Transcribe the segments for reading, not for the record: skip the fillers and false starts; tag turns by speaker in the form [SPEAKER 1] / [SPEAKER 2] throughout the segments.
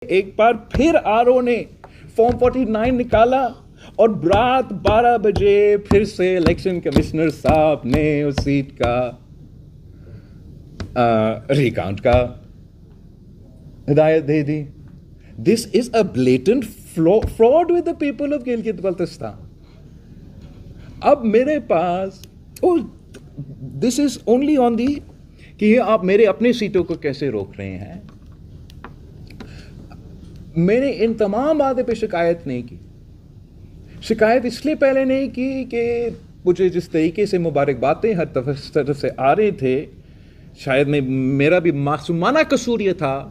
[SPEAKER 1] ایک بار پھر RO نے فارم 49 نکالا اور رات 12 بجے پھر سے الیکشن کمشنر صاحب نے اس سیٹ کا ریکاؤنٹ کا ہدایت دے دی. This is a blatant fraud with the people of Gilgit Baltistan. اب میرے پاس دس از اونلی آن دی کہ آپ میرے اپنے سیٹوں کو کیسے روک رہے ہیں. میں نے ان تمام باتوں پہ شکایت نہیں کی. شکایت اس لیے پہلے نہیں کی کہ مجھے جس طریقے سے مبارکبادیں ہر طرف سے آ رہے تھے، شاید میرا بھی معصومانہ قصور یہ تھا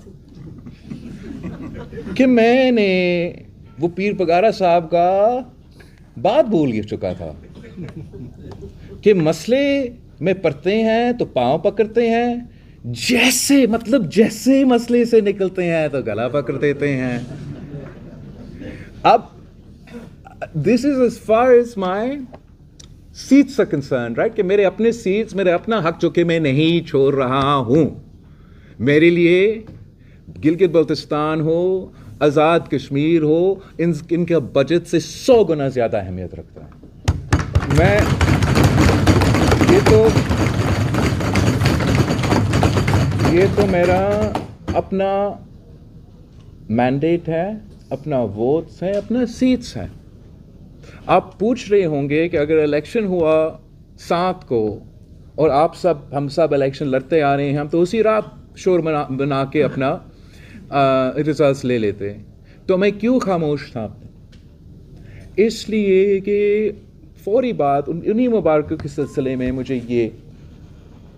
[SPEAKER 1] کہ میں نے وہ پیر پگارا صاحب کا بات بھول چکا تھا کہ مسئلے میں پڑھتے ہیں تو پاؤں پکڑتے ہیں، جیسے مسئلے سے نکلتے ہیں تو گلا پکڑ دیتے ہیں. اب this is as far as my seats are concerned, right? کہ میرے اپنے سیٹس، میرے اپنا حق جو کہ میں نہیں چھوڑ رہا ہوں. میرے لیے گلگت بلتستان ہو، آزاد کشمیر ہو، ان کا بجٹ سے 100 گنا زیادہ اہمیت رکھتا ہے. میں یہ تو میرا اپنا مینڈیٹ ہے، اپنا ووٹس ہے، اپنا سیٹس ہے. آپ پوچھ رہے ہوں گے کہ اگر الیکشن ہوا 7 کو اور ہم سب الیکشن لڑتے آ رہے ہیں، ہم تو اسی رات شور بنا کے اپنا ریزلٹس لے لیتے، تو میں کیوں خاموش تھا؟ اس لیے کہ فوری بات انہی مبارکوں کے سلسلے میں مجھے یہ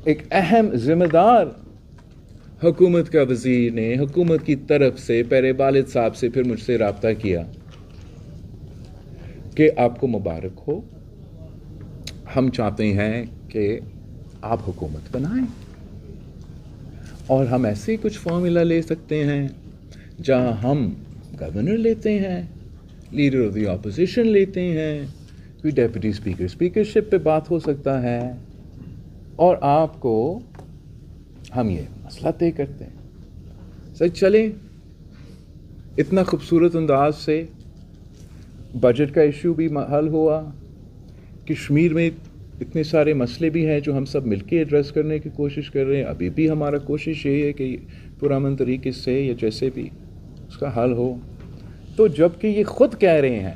[SPEAKER 1] ایک اہم ذمہ دار حکومت کا وزیر نے حکومت کی طرف سے پہلے والد صاحب سے پھر مجھ سے رابطہ کیا کہ آپ کو مبارک ہو، ہم چاہتے ہیں کہ آپ حکومت بنائیں اور ہم ایسے کچھ فارمولا لے سکتے ہیں جہاں ہم گورنر لیتے ہیں، لیڈر آف دی اپوزیشن لیتے ہیں، کوئی ڈیپٹی اسپیکرشپ پہ بات ہو سکتا ہے، اور آپ کو ہم یہ مسئلہ طے کرتے ہیں. سر چلیں، اتنا خوبصورت انداز سے بجٹ کا ایشو بھی حل ہوا. کشمیر میں اتنے سارے مسئلے بھی ہیں جو ہم سب مل کے ایڈریس کرنے کی کوشش کر رہے ہیں. ابھی بھی ہمارا کوشش یہ ہے کہ پرامن طریقے سے یا جیسے بھی اس کا حل ہو. تو جب کہ یہ خود کہہ رہے ہیں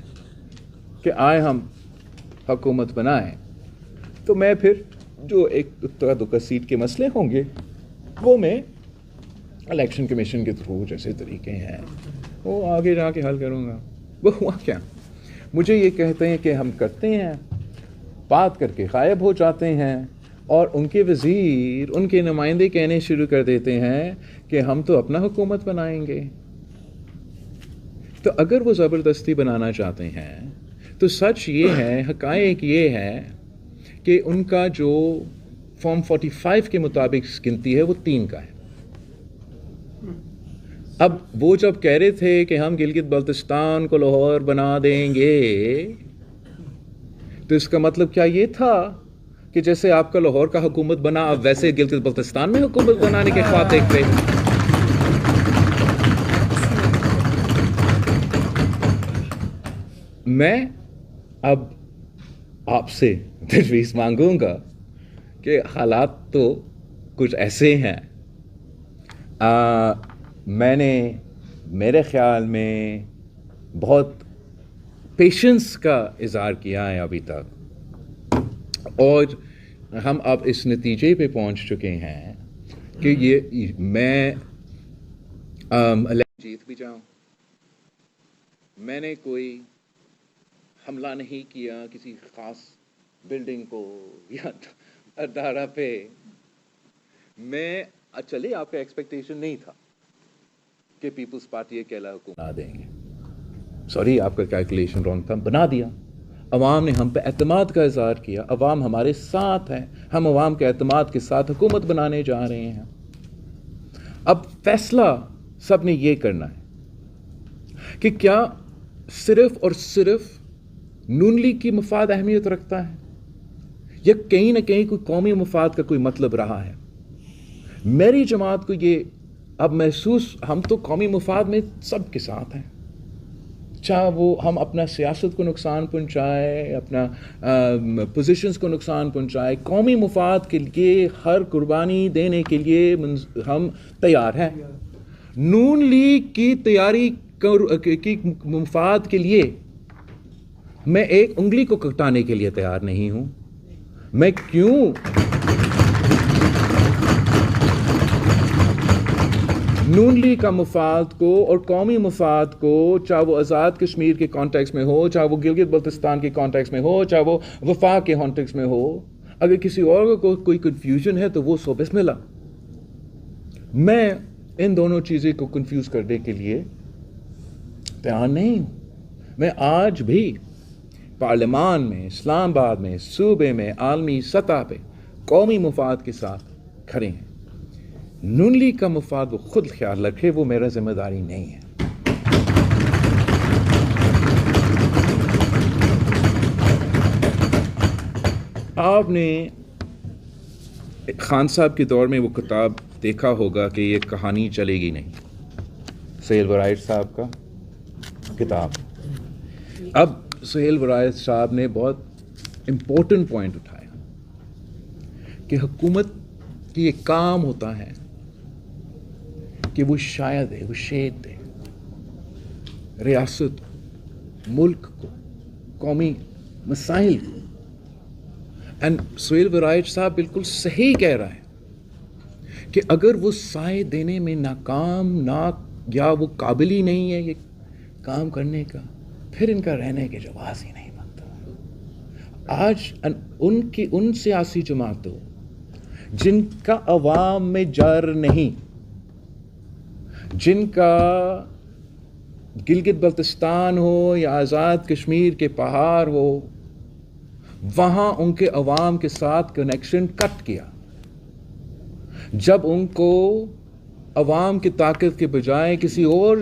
[SPEAKER 1] کہ آئے ہم حکومت بنائیں، تو میں پھر جو ایک دکا سیٹ کے مسئلے ہوں گے وہ میں الیکشن کمیشن کے تھرو جیسے طریقے ہیں وہ آگے جا کے حل کروں گا. وہ ہوا کیا؟ مجھے یہ کہتے ہیں کہ ہم کرتے ہیں، بات کر کے غائب ہو جاتے ہیں، اور ان کے وزیر، ان کے نمائندے کہنے شروع کر دیتے ہیں کہ ہم تو اپنا حکومت بنائیں گے. تو اگر وہ زبردستی بنانا چاہتے ہیں تو سچ یہ ہے، حقائق یہ ہے کہ ان کا جو فارم 45 کے مطابق گنتی ہے وہ 3 کا ہے. اب وہ جب کہہ رہے تھے کہ ہم گلگت بلتستان کو لاہور بنا دیں گے، تو اس کا مطلب کیا یہ تھا کہ جیسے آپ کا لاہور کا حکومت بنا اب ویسے گلگت بلتستان میں حکومت بنانے کے خواب دیکھتے؟ میں اب آپ سے تجویز مانگوں گا کہ حالات تو کچھ ایسے ہیں. میں نے میرے خیال میں بہت پیشنس کا اظہار کیا ہے ابھی تک، اور ہم اب اس نتیجے پہ پہنچ چکے ہیں کہ یہ میں جیت بھی جاؤں. میں نے کوئی حملہ نہیں کیا کسی خاص بلڈنگ کو یا ادارہ پہ. میں چلے آپ کا ایکسپیکٹیشن نہیں تھا کہ پیپلز پارٹی اکیلا حکومت بنا دیں گے. سوری، آپ کا کیلکولیشن رانگ تھا. بنا دیا. عوام نے ہم پہ اعتماد کا اظہار کیا، عوام ہمارے ساتھ ہے، ہم عوام کے اعتماد کے ساتھ حکومت بنانے جا رہے ہیں. اب فیصلہ سب نے یہ کرنا ہے کہ کیا صرف اور صرف نون لیگ کی مفاد اہمیت رکھتا ہے یا کہیں نہ کہیں کوئی قومی مفاد کا کوئی مطلب رہا ہے. میری جماعت کو یہ اب محسوس ہم تو قومی مفاد میں سب کے ساتھ ہیں، چاہے وہ ہم اپنا سیاست کو نقصان پہنچائے، اپنا پوزیشنز کو نقصان پہنچائے، قومی مفاد کے لیے ہر قربانی دینے کے لیے ہم تیار ہیں۔ نون لیگ کی تیاری کی مفاد کے لیے میں ایک انگلی کو کٹانے کے لیے تیار نہیں ہوں۔ میں کیوں نون لیگ کا مفاد کو اور قومی مفاد کو، چاہے وہ آزاد کشمیر کے کانٹیکس میں ہو، چاہے وہ گلگت بلتستان کے کانٹیکس میں ہو، چاہے وہ وفاق کے کانٹیکس میں ہو، اگر کسی اور کو کوئی کنفیوژن ہے تو وہ سو بسم اللہ۔ میں ان دونوں چیزیں کو کنفیوز کرنے کے لیے تیار نہیں ہوں۔ میں آج بھی پارلیمان میں، اسلام آباد میں، صوبے میں، عالمی سطح پہ قومی مفاد کے ساتھ کھڑے ہیں۔ نون لیگ کا مفاد وہ خود خیال رکھے، وہ میرا ذمہ داری نہیں ہے۔ آپ نے خان صاحب کے دور میں وہ کتاب دیکھا ہوگا کہ یہ کہانی چلے گی نہیں، سہیل ورائٹ صاحب کا کتاب۔ اب سہیل ورائٹ صاحب نے بہت امپورٹنٹ پوائنٹ اٹھایا کہ حکومت کی ایک کام ہوتا ہے کہ وہ شاید ہے، وہ شیڈ دے ریاست کو، ملک کو، قومی مسائل کو۔ اینڈ سہیل ورائٹ صاحب بالکل صحیح کہہ رہا ہے کہ اگر وہ سائے دینے میں ناکام یا وہ قابل ہی نہیں ہے یہ کام کرنے کا، پھر ان کا رہنے کے جواز ہی نہیں بنتا۔ آج ان سیاسی جماعتوں جن کا عوام میں جر نہیں، جن کا گلگت بلتستان ہو یا آزاد کشمیر کے پہاڑ ہو، وہاں ان کے عوام کے ساتھ کنیکشن کٹ کیا۔ جب ان کو عوام کی طاقت کے بجائے کسی اور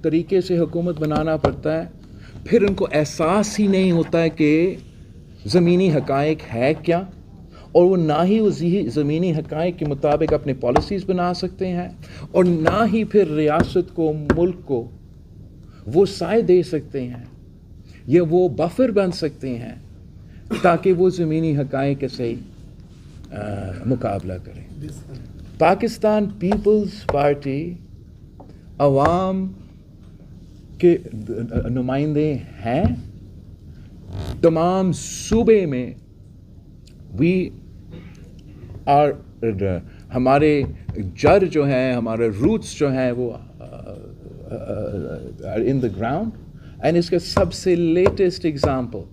[SPEAKER 1] طریقے سے حکومت بنانا پڑتا ہے، پھر ان کو احساس ہی نہیں ہوتا ہے کہ زمینی حقائق ہے کیا، اور وہ نہ ہی وہ زمینی حقائق کے مطابق اپنے پالیسیز بنا سکتے ہیں، اور نہ ہی پھر ریاست کو، ملک کو وہ سائے دے سکتے ہیں یا وہ بفر بن سکتے ہیں تاکہ وہ زمینی حقائق سے مقابلہ کریں۔ پاکستان پیپلز پارٹی عوام کے نمائندے ہیں، تمام صوبے میں ہمارے جڑ جو ہیں، ہمارے روٹس جو ہیں وہ ان دا گراؤنڈ۔ اینڈ اس کا سب سے لیٹسٹ ایگزامپل